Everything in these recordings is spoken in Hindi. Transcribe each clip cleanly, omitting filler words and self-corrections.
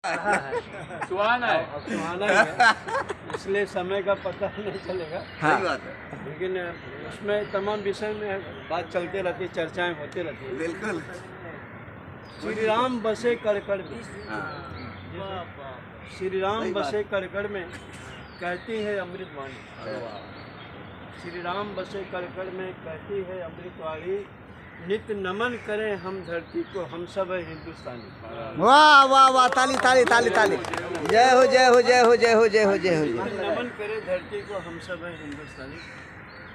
सुहाना है, सुहाना ही है, इसलिए समय का पता नहीं चलेगा। हाँ। सही बात है, लेकिन उसमें तमाम विषय में बात चलते रहती है, चर्चाएं होती रहती है। बिल्कुल। श्री राम बसे कड़कड़ में, हाँ। श्री राम सही बात। बसे कड़कड़ में कहती है अमृतवाणी। श्री राम बसे कड़कड़ में कहती है अमृतवाणी, नित्य नमन करें हम धरती को, हम सब है हिंदुस्तानी। वाह वाह वाह, ताली ताली ताली ताली, जय हो जय हो जय हो जय हो जय हो जय हो जय। नित्य नमन करें धरती को, हम सब है हिंदुस्तानी।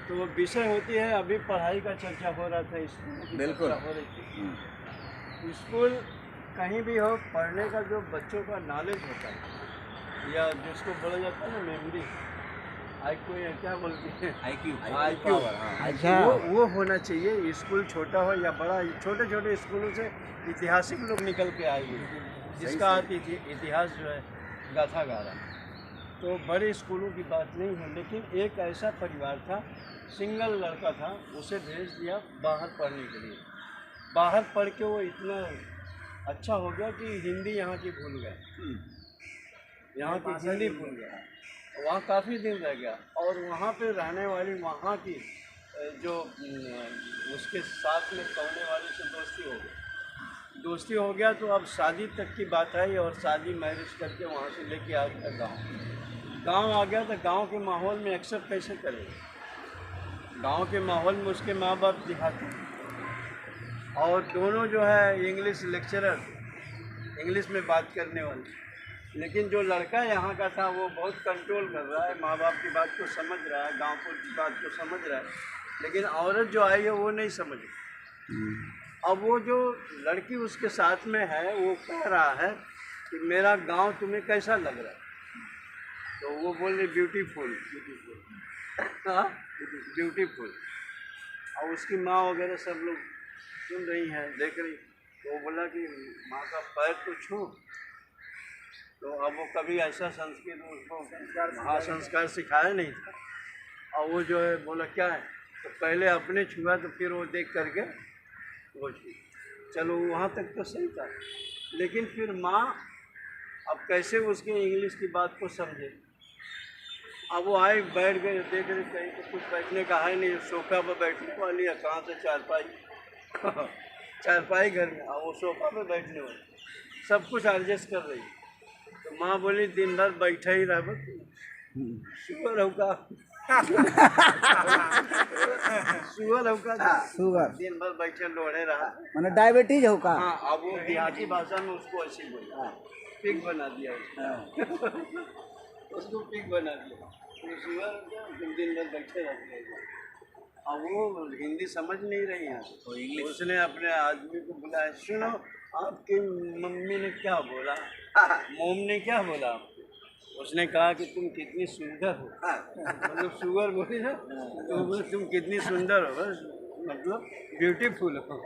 तो वो विषय होती है, अभी पढ़ाई का चर्चा हो रहा था, स्कूल की बिल्कुल। चर्चा हो रही थी। स्कूल कहीं भी हो, पढ़ने का जो बच्चों का नॉलेज होता है, या जिसको बोला जाता है ना मेमोरी, क्या बोलती है, IQ, अच्छा। वो होना चाहिए। स्कूल छोटा हो या बड़ा, छोटे छोटे स्कूलों से ऐतिहासिक लोग निकल के आए हुए, जिसका इतिहास जो है गाथा गा रहा है। तो बड़े स्कूलों की बात नहीं है, लेकिन एक ऐसा परिवार था, सिंगल लड़का था, उसे भेज दिया बाहर पढ़ने के लिए। बाहर पढ़ के वो इतना अच्छा हो गया कि हिंदी यहाँ की भूल गया, यहाँ की हिंदी भूल गया। वहाँ काफ़ी दिन रह गया, और वहाँ पे रहने वाली वहाँ की जो उसके साथ में पढ़ने वाली से दोस्ती हो गया। तो अब शादी तक की बात आई, और शादी मैरिज करके वहाँ से लेके आ गया गाँव आ गया। तो गांव के माहौल में एक्सेप्ट कैसे करेगा? गांव के माहौल में उसके माँ बाप दिखाते हैं, और दोनों जो है इंग्लिश लेक्चरर, इंग्लिश में बात करने वाले। लेकिन जो लड़का यहाँ का था वो बहुत कंट्रोल कर रहा है, माँ बाप की बात को समझ रहा है, गांव की बात को समझ रहा है। लेकिन औरत जो आई है वो नहीं समझ रही। अब वो जो लड़की उसके साथ में है, वो कह रहा है कि मेरा गांव तुम्हें कैसा लग रहा है? तो वो बोल रही ब्यूटीफुल, हाँ ब्यूटीफुल। और उसकी माँ वगैरह सब लोग सुन रही हैं, देख रही। तो वो बोला कि माँ का पैर तो छू। तो अब वो कभी ऐसा संस्कृत उसको महासंस्कार सिखाया नहीं था, और वो जो है बोला क्या है, तो पहले अपने छुआ, तो फिर वो देख करके वो छू। चलो वहाँ तक तो सही था, लेकिन फिर माँ अब कैसे उसके इंग्लिश की बात को समझे? अब वो आए, बैठ गए, देख रहे कहीं तो कुछ बैठने का है नहीं, सोफा पर बैठने वाली है, कहाँ से चारपाई चारपाई घर में, और वो सोफा पे बैठने वाली, सब कुछ एडजस्ट कर रही। तो माँ बोली दिन भर बैठा ही रह, शुगर होगा शुगर होगा, शुगर दिन भर बैठे लोढ़े रहा, मैंने डायबिटीज होगा। हाँ। अब वो देहाती भाषा में उसको ऐसी बोला, पिग बना दिया उसको पिग बना दिया। तो शुगर दिन भर बैठे रहते हैं। अब वो हिंदी समझ नहीं रही है, तो इंग्लिश उसने अपने आदमी को बुलाया, सुनो आपकी मम्मी ने क्या बोला, मोम ने क्या बोला? उसने कहा कि तुम कितनी सुंदर हो, मतलब शुगर बोली ना, तो बोले तुम कितनी सुंदर हो, बस मतलब ब्यूटीफुल हो।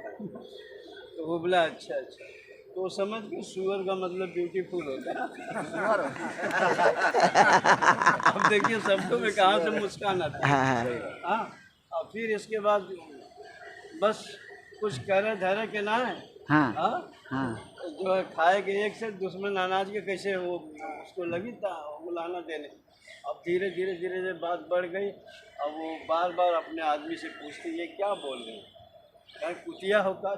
तो वो बोला अच्छा अच्छा, तो समझ के शुगर का मतलब ब्यूटीफुल होता है। अब देखिए सबको में कहाँ से मुस्कान आता है। हाँ, और फिर इसके बाद बस कुछ कह रहे धरे के ना है, हाँ हाँ, जो है खाए के एक से दुश्मन अनाज के कैसे वो उसको लगी था बुलाना देने। अब धीरे धीरे धीरे धीरे बात बढ़ गई। अब वो बार बार अपने आदमी से पूछती ये क्या बोल रहे हैं, क्या कुतिया हो का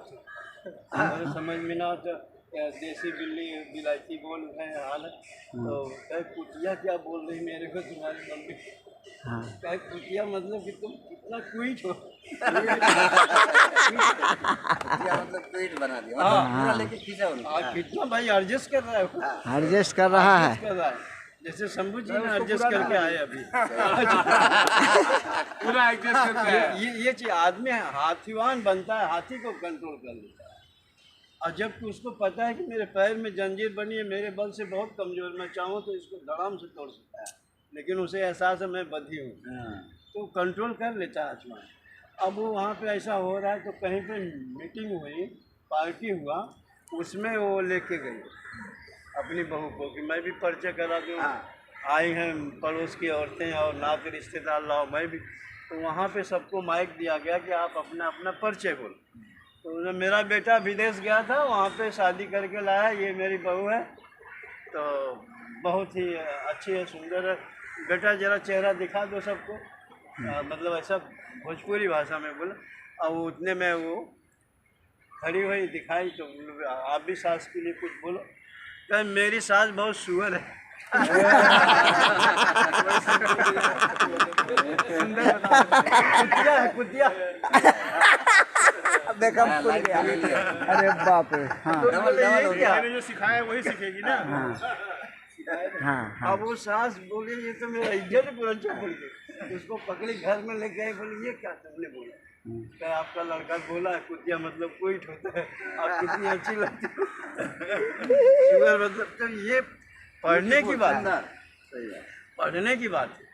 समझ में ना आता, देसी बिल्ली बिलायती बोल रहे हैं हाल है। तो क्या कुतिया क्या बोल रही मेरे को तुम्हारी मम्मी? क्या कुतिया मतलब कि तुम कितना क्वीट हो। मतलब पेट बना दिया, हाँ, लेके खींचा उनको। कितना भाई एडजस्ट कर रहा है, एडजस्ट कर रहा है, कर रहा है। जैसे शंभू जी ने एडजस्ट करके आए अभी पूरा एडजस्ट करके आया। ये चीज आदमी हाथीवान बनता है, हाथी को कंट्रोल कर लेता है। और जबकि उसको पता है कि मेरे पैर में जंजीर बनी है, मेरे बल से बहुत कमजोर, मैं चाहूँ तो इसको धड़ाम से तोड़ सकता है, लेकिन उसे एहसास है मैं बधी हूँ, तो कंट्रोल कर लेता है आत्मा। अब वो वहाँ पे ऐसा हो रहा है, तो कहीं पे मीटिंग हुई, पार्टी हुआ, उसमें वो लेके गई अपनी बहू को कि मैं भी परिचय करा दूँ, आई हैं पड़ोस की औरतें और ना के रिश्तेदार लाओ, मैं भी। तो वहाँ पे सबको माइक दिया गया कि आप अपना अपना परिचय बोलो। तो मेरा बेटा विदेश गया था, वहाँ पे शादी करके लाया, ये मेरी बहू है, तो बहुत ही अच्छी है, सुंदर है। बेटा जरा चेहरा दिखा दो सबको। मतलब ऐसा भोजपुरी भाषा में बोला, और उतने में वो खड़ी हुई दिखाई, तो आप भी सास के लिए कुछ बोलो। कहे मेरी सास बहुत सुअर है। कुतिया है, कुतिया। देखा भूल गया। अरे बाप रे। हाँ तो बोले ये क्या? मैंने जो सिखाया है वही सीखेगी ना। हाँ हाँ। अब वो सास बोली ये तो मेरा इज्जत पूरा बोल के उसको पकड़ी, घर में लेके आई। बोली ये क्या तुमने बोला? क्या आपका लड़का बोला है कुतिया मतलब कोई होता है, आप कितनी अच्छी लगती हो। शुगर मतलब, तो ये पढ़ने की बात है, पढ़ने की बात है।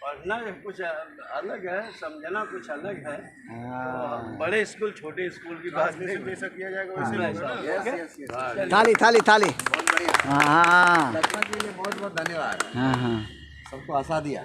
पढ़ना कुछ अलग है, समझना कुछ अलग है। तो बड़े स्कूल छोटे स्कूल की बात नहीं, जैसा किया जाएगा वैसे होगा। थाली थाली थाली। हाँ हाँ लक्ष्मण जी के लिए बहुत बहुत धन्यवाद। हाँ हाँ। सबको हंसा दिया।